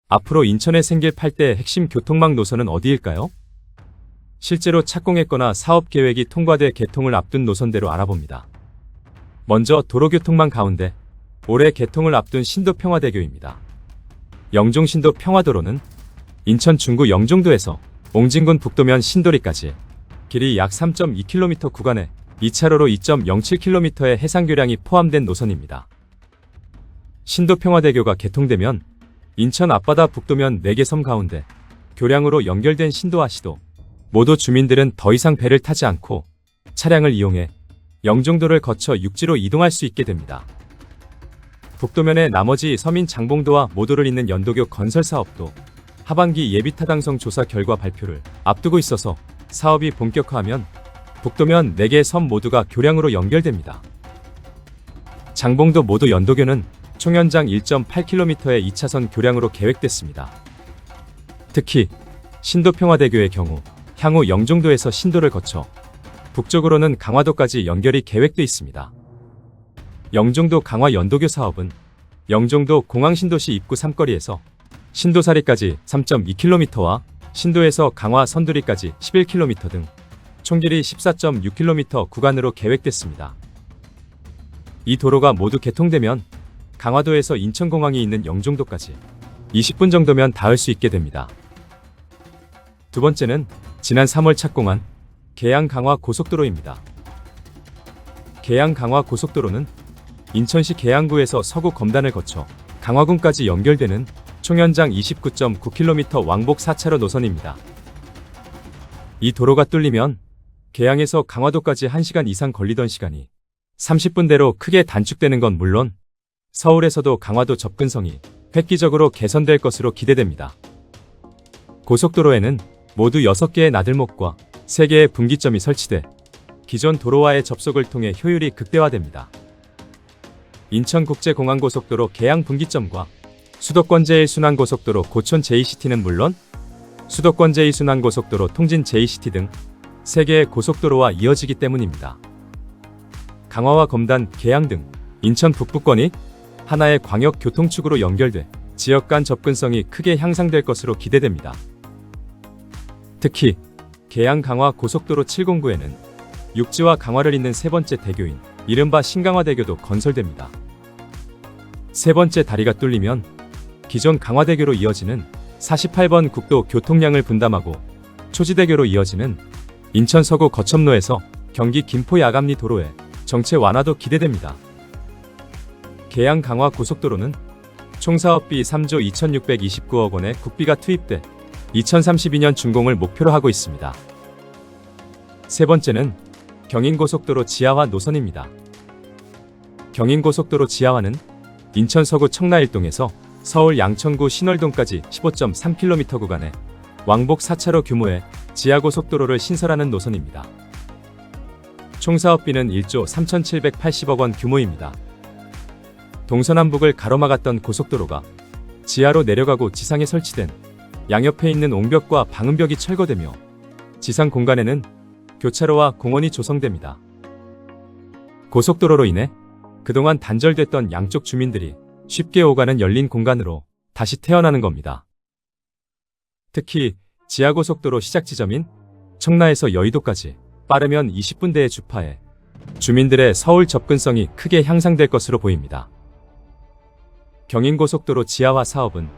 앞으로 인천에 생길 8대 핵심 교통망 노선은 어디일까요? 실제로 착공했거나 사업 계획이 통과돼 개통을 앞둔 노선대로 알아봅니다. 먼저 도로교통망 가운데 올해 개통을 앞둔 신도평화대교입니다. 영종신도 평화도로는 인천 중구 영종도에서 옹진군 북도면 신도리까지 길이 약 3.2km 구간에 2차로로 2.07km의 해상교량이 포함된 노선입니다. 신도평화대교가 개통되면 인천 앞바다 북도면 4개 섬 가운데 교량으로 연결된 신도와 시도 모두 주민들은 더 이상 배를 타지 않고 차량을 이용해 영종도를 거쳐 육지로 이동할 수 있게 됩니다. 북도면의 나머지 섬인 장봉도와 모도를 잇는 연도교 건설 사업도 하반기 예비타당성 조사 결과 발표를 앞두고 있어서 사업이 본격화하면 북도면 4개 섬 모두가 교량으로 연결됩니다. 장봉도 모도 연도교는 총 연장 1.8km의 2차선 교량으로 계획됐습니다. 특히 신도평화대교의 경우 향후 영종도에서 신도를 거쳐 북쪽으로는 강화도까지 연결이 계획돼 있습니다. 영종도 강화 연도교 사업은 영종도 공항신도시 입구 삼거리에서 신도사리까지 3.2km와 신도에서 강화 선두리까지 11km 등 총길이 14.6km 구간으로 계획됐습니다. 이 도로가 모두 개통되면 강화도에서 인천공항이 있는 영종도까지 20분 정도면 닿을 수 있게 됩니다. 두 번째는 지난 3월 착공한 계양-강화 고속도로입니다. 계양-강화 고속도로는 인천시 계양구에서 서구 검단을 거쳐 강화군까지 연결되는 총 연장 29.9km 왕복 4차로 노선입니다. 이 도로가 뚫리면 계양에서 강화도까지 1시간 이상 걸리던 시간이 30분대로 크게 단축되는 건 물론 서울에서도 강화도 접근성이 획기적으로 개선될 것으로 기대됩니다. 고속도로에는 모두 6개의 나들목과 3개의 분기점이 설치돼 기존 도로와의 접속을 통해 효율이 극대화됩니다. 인천국제공항고속도로 계양 분기점과 수도권 제1순환고속도로 고촌 JCT는 물론 수도권 제2순환고속도로 통진 JCT 등 3개의 고속도로와 이어지기 때문입니다. 강화와 검단, 계양 등 인천 북부권이 하나의 광역교통축으로 연결돼 지역 간 접근성이 크게 향상될 것으로 기대됩니다. 특히 계양 강화 고속도로 709에는 육지와 강화를 잇는 세 번째 대교인 이른바 신강화대교도 건설됩니다. 세 번째 다리가 뚫리면 기존 강화대교로 이어지는 48번 국도 교통량을 분담하고 초지대교로 이어지는 인천 서구 거첨로에서 경기 김포 야감리 도로의 정체 완화도 기대됩니다. 계양 강화 고속도로는 총 사업비 3조 2,629억 원의 국비가 투입돼 2032년 준공을 목표로 하고 있습니다. 세 번째는 경인고속도로 지하화 노선입니다. 경인고속도로 지하화는 인천 서구 청라일동에서 서울 양천구 신월동까지 15.3km 구간에 왕복 4차로 규모의 지하고속도로를 신설하는 노선입니다. 총 사업비는 1조 3,780억 원 규모입니다. 동서남북을 가로막았던 고속도로가 지하로 내려가고 지상에 설치된 양옆에 있는 옹벽과 방음벽이 철거되며 지상 공간에는 교차로와 공원이 조성됩니다. 고속도로로 인해 그동안 단절됐던 양쪽 주민들이 쉽게 오가는 열린 공간으로 다시 태어나는 겁니다. 특히 지하고속도로 시작 지점인 청라에서 여의도까지 빠르면 20분대의 주파에 주민들의 서울 접근성이 크게 향상될 것으로 보입니다. 경인고속도로 지하화 사업은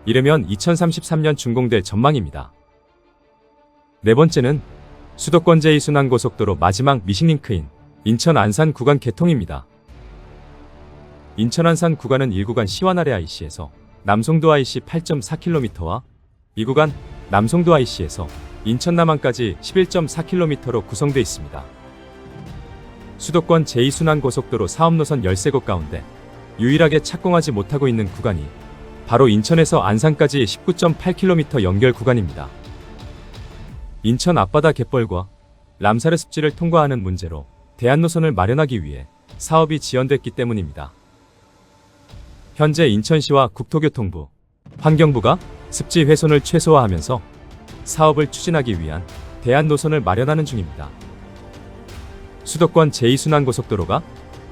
이르면 2033년 준공될 전망입니다. 네 번째는 수도권 제2순환고속도로 마지막 미싱링크인 인천 안산 구간 개통입니다. 인천 안산 구간은 1구간 시완아래 IC에서 남송도 IC 8.4km와 2구간 남송도 IC에서 인천 남항까지 11.4km로 구성되어 있습니다. 수도권 제2순환고속도로 사업노선 13곳 가운데 유일하게 착공하지 못하고 있는 구간이 바로 인천에서 안산까지 19.8km 연결 구간입니다. 인천 앞바다 갯벌과 람사르 습지를 통과하는 문제로 대안노선을 마련하기 위해 사업이 지연됐기 때문입니다. 현재 인천시와 국토교통부, 환경부가 습지 훼손을 최소화하면서 사업을 추진하기 위한 대안노선을 마련하는 중입니다. 수도권 제2순환고속도로가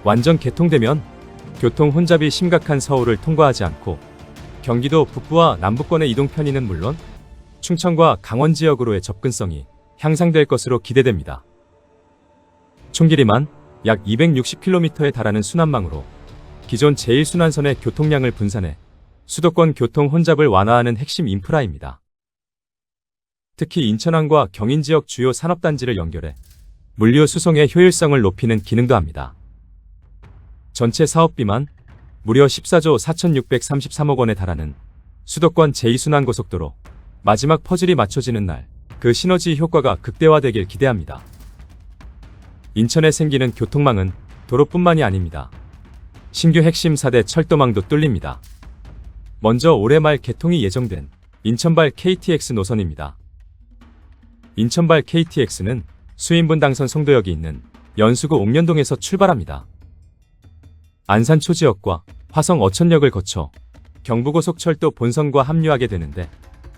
완전 개통되면 교통 혼잡이 심각한 서울을 통과하지 않고 경기도 북부와 남부권의 이동 편의는 물론 충청과 강원 지역으로의 접근성이 향상될 것으로 기대됩니다. 총 길이만 약 260km에 달하는 순환망으로 기존 제1순환선의 교통량을 분산해 수도권 교통 혼잡을 완화하는 핵심 인프라입니다. 특히 인천항과 경인 지역 주요 산업단지를 연결해 물류 수송의 효율성을 높이는 기능도 합니다. 전체 사업비만 무려 14조 4,633억 원에 달하는 수도권 제2순환고속도로 마지막 퍼즐이 맞춰지는 날 그 시너지 효과가 극대화되길 기대합니다. 인천에 생기는 교통망은 도로뿐만이 아닙니다. 신규 핵심 4대 철도망도 뚫립니다. 먼저 올해 말 개통이 예정된 인천발 KTX 노선입니다. 인천발 KTX는 수인분당선 송도역이 있는 연수구 옥년동에서 출발합니다. 안산 초지역과 화성 어천역을 거쳐 경부고속철도 본선과 합류하게 되는데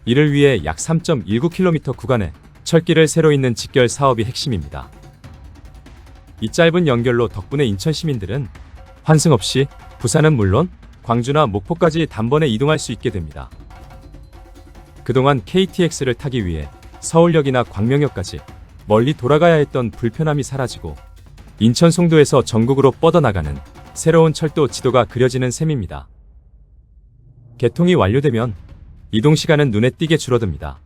이를 위해 약 3.19km 구간의 철길을 새로 잇는 직결 사업이 핵심입니다. 이 짧은 연결로 덕분에 인천 시민들은 환승 없이 부산은 물론 광주나 목포까지 단번에 이동할 수 있게 됩니다. 그동안 KTX를 타기 위해 서울역이나 광명역까지 멀리 돌아가야 했던 불편함이 사라지고 인천 송도에서 전국으로 뻗어나가는 새로운 철도 지도가 그려지는 셈입니다. 개통이 완료되면 이동시간은 눈에 띄게 줄어듭니다.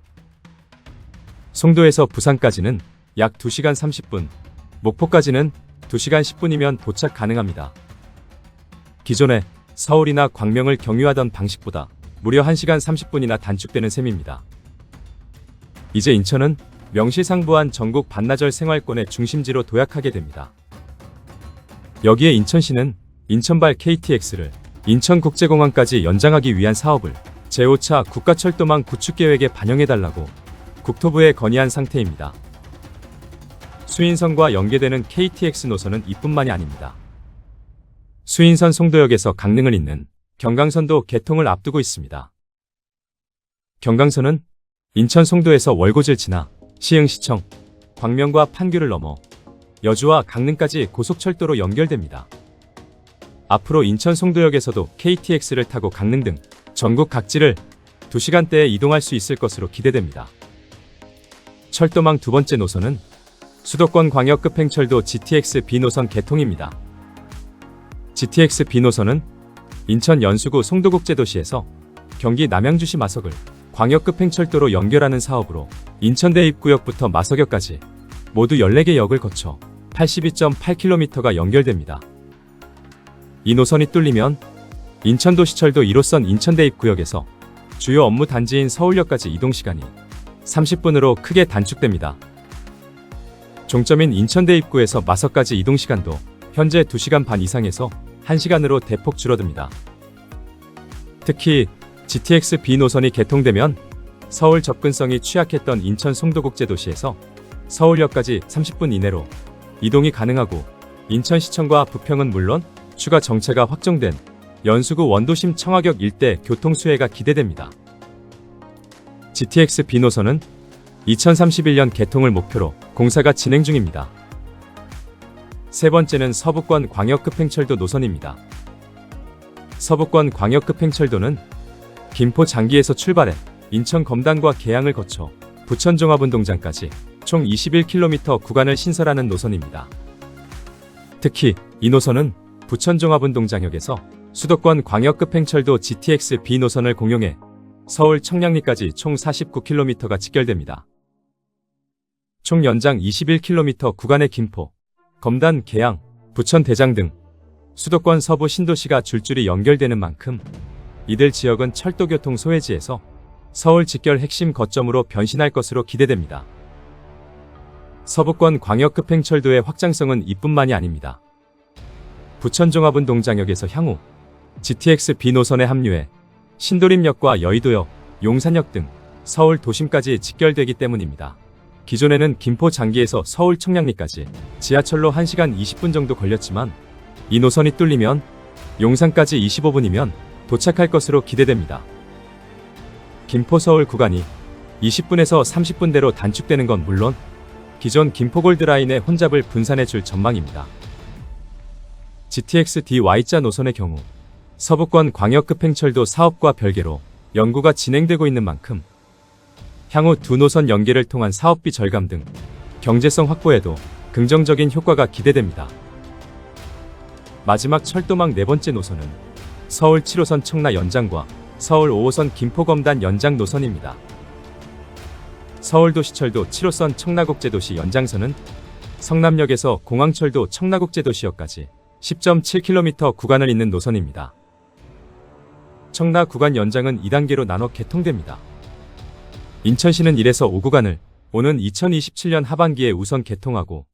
송도에서 부산까지는 약 2시간 30분, 목포까지는 2시간 10분이면 도착 가능합니다. 기존에 서울이나 광명을 경유하던 방식보다 무려 1시간 30분이나 단축되는 셈입니다. 이제 인천은 명실상부한 전국 반나절 생활권의 중심지로 도약하게 됩니다. 여기에 인천시는 인천발 KTX를 인천국제공항까지 연장하기 위한 사업을 제5차 국가철도망 구축계획에 반영해달라고 국토부에 건의한 상태입니다. 수인선과 연계되는 KTX 노선은 이뿐만이 아닙니다. 수인선 송도역에서 강릉을 잇는 경강선도 개통을 앞두고 있습니다. 경강선은 인천 송도에서 월곶을 지나 시흥시청, 광명과 판교를 넘어 여주와 강릉까지 고속철도로 연결됩니다. 앞으로 인천 송도역에서도 KTX를 타고 강릉 등 전국 각지를 2시간대에 이동할 수 있을 것으로 기대됩니다. 철도망 두 번째 노선은 수도권 광역급 행철도 GTX B노선 개통입니다. GTX B노선은 인천 연수구 송도국제도시에서 경기 남양주시 마석을 광역급 행철도로 연결하는 사업으로 인천대 입구역부터 마석역까지 모두 14개 역을 거쳐 82.8km가 연결됩니다. 이 노선이 뚫리면 인천도시철도 1호선 인천대 입구역에서 주요 업무 단지인 서울역까지 이동시간이 30분으로 크게 단축됩니다. 종점인 인천대 입구에서 마석까지 이동시간도 현재 2시간 반 이상에서 1시간으로 대폭 줄어듭니다. 특히 GTX B 노선이 개통되면 서울 접근성이 취약했던 인천 송도국제도시에서 서울역까지 30분 이내로 이동이 가능하고 인천시청과 부평은 물론 추가 정체가 확정된 연수구 원도심 청하격 일대 교통 수혜가 기대됩니다. GTX B 노선은 2031년 개통을 목표로 공사가 진행 중입니다. 세 번째는 서부권 광역급 행철도 노선입니다. 서부권 광역급 행철도는 김포 장기에서 출발해 인천 검단과 계양을 거쳐 부천 종합운동장까지 총 21km 구간을 신설하는 노선입니다. 특히 이 노선은 부천 종합운동장역에서 수도권 광역급 행철도 GTX B 노선을 공용해 서울 청량리까지 총 49km가 직결됩니다. 총 연장 21km 구간의 김포, 검단, 계양, 부천 대장 등 수도권 서부 신도시가 줄줄이 연결되는 만큼 이들 지역은 철도교통 소외지에서 서울 직결 핵심 거점으로 변신할 것으로 기대됩니다. 서부권 광역급 행철도의 확장성은 이뿐만이 아닙니다. 부천 종합운동장역에서 향후 GTX B 노선에 합류해 신도림역과 여의도역, 용산역 등 서울 도심까지 직결되기 때문입니다. 기존에는 김포 장기에서 서울 청량리까지 지하철로 1시간 20분 정도 걸렸지만 이 노선이 뚫리면 용산까지 25분이면 도착할 것으로 기대됩니다. 김포 서울 구간이 20분에서 30분대로 단축되는 건 물론 기존 김포 골드라인의 혼잡을 분산해 줄 전망입니다. GTX D Y자 노선의 경우 서부권 광역급행철도 사업과 별개로 연구가 진행되고 있는 만큼 향후 두 노선 연계를 통한 사업비 절감 등 경제성 확보에도 긍정적인 효과가 기대됩니다. 마지막 철도망 네 번째 노선은 서울 7호선 청라 연장과 서울 5호선 김포검단 연장 노선입니다. 서울도시철도 7호선 청라국제도시 연장선은 성남역에서 공항철도 청라국제도시역까지 10.7km 구간을 잇는 노선입니다. 청라 구간 연장은 2단계로 나눠 개통됩니다. 인천시는 1에서 5구간을 오는 2027년 하반기에 우선 개통하고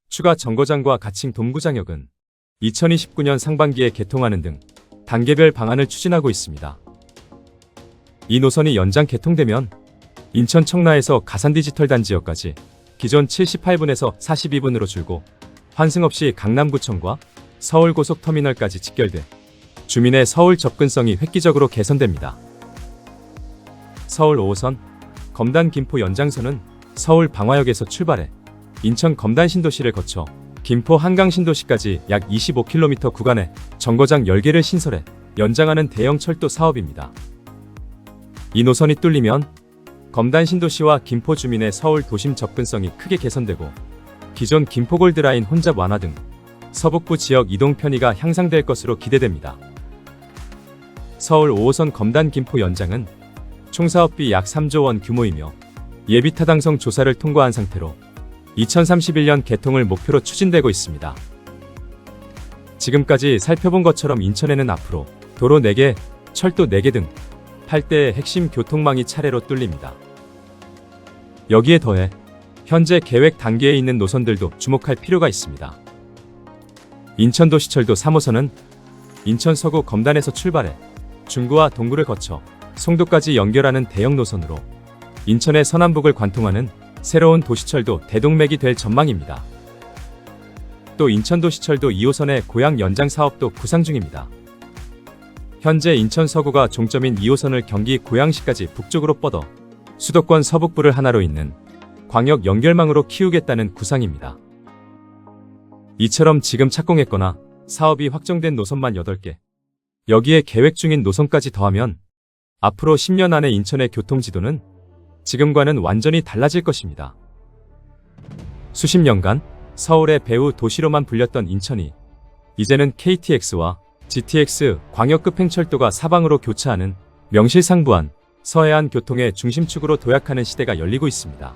추가 정거장과 가칭 동구장역은 2029년 상반기에 개통하는 등 단계별 방안을 추진하고 있습니다. 이 노선이 연장 개통되면 인천 청라에서 가산디지털단지역까지 기존 78분에서 42분으로 줄고 환승 없이 강남구청과 서울고속터미널까지 직결돼 주민의 서울 접근성이 획기적으로 개선됩니다. 서울 5호선 검단 김포 연장선은 서울 방화역에서 출발해 인천 검단 신도시를 거쳐 김포 한강 신도시까지 약 25km 구간에 정거장 10개를 신설해 연장하는 대형 철도 사업입니다. 이 노선이 뚫리면 검단 신도시와 김포 주민의 서울 도심 접근성이 크게 개선되고 기존 김포골드라인 혼잡 완화 등 서북부 지역 이동 편의가 향상될 것으로 기대됩니다. 서울 5호선 검단 김포 연장은 총 사업비 약 3조 원 규모이며 예비 타당성 조사를 통과한 상태로 2031년 개통을 목표로 추진되고 있습니다. 지금까지 살펴본 것처럼 인천에는 앞으로 도로 4개, 철도 4개 등 8대의 핵심 교통망이 차례로 뚫립니다. 여기에 더해 현재 계획 단계에 있는 노선들도 주목할 필요가 있습니다. 인천도시철도 3호선은 인천 서구 검단에서 출발해 중구와 동구를 거쳐 송도까지 연결하는 대형 노선으로 인천의 서남북을 관통하는 새로운 도시철도 대동맥이 될 전망입니다. 또 인천도시철도 2호선의 고양 연장 사업도 구상 중입니다. 현재 인천 서구가 종점인 2호선을 경기 고양시까지 북쪽으로 뻗어 수도권 서북부를 하나로 잇는 광역 연결망으로 키우겠다는 구상입니다. 이처럼 지금 착공했거나 사업이 확정된 노선만 8개, 여기에 계획 중인 노선까지 더하면 앞으로 10년 안에 인천의 교통지도는 지금과는 완전히 달라질 것입니다. 수십 년간 서울의 배후 도시로만 불렸던 인천이 이제는 KTX와 GTX 광역급행철도가 사방으로 교차하는 명실상부한 서해안 교통의 중심축으로 도약하는 시대가 열리고 있습니다.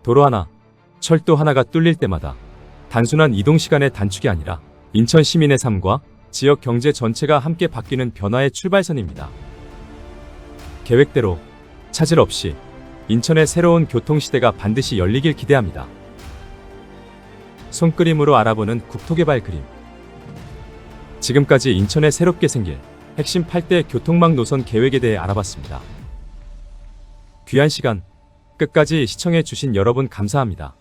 도로 하나, 철도 하나가 뚫릴 때마다 단순한 이동시간의 단축이 아니라 인천 시민의 삶과 지역 경제 전체가 함께 바뀌는 변화의 출발선입니다. 계획대로 차질 없이 인천의 새로운 교통시대가 반드시 열리길 기대합니다. 손그림으로 알아보는 국토개발 그림. 지금까지 인천에 새롭게 생길 핵심 8대 교통망 노선 계획에 대해 알아봤습니다. 귀한 시간 끝까지 시청해 주신 여러분 감사합니다.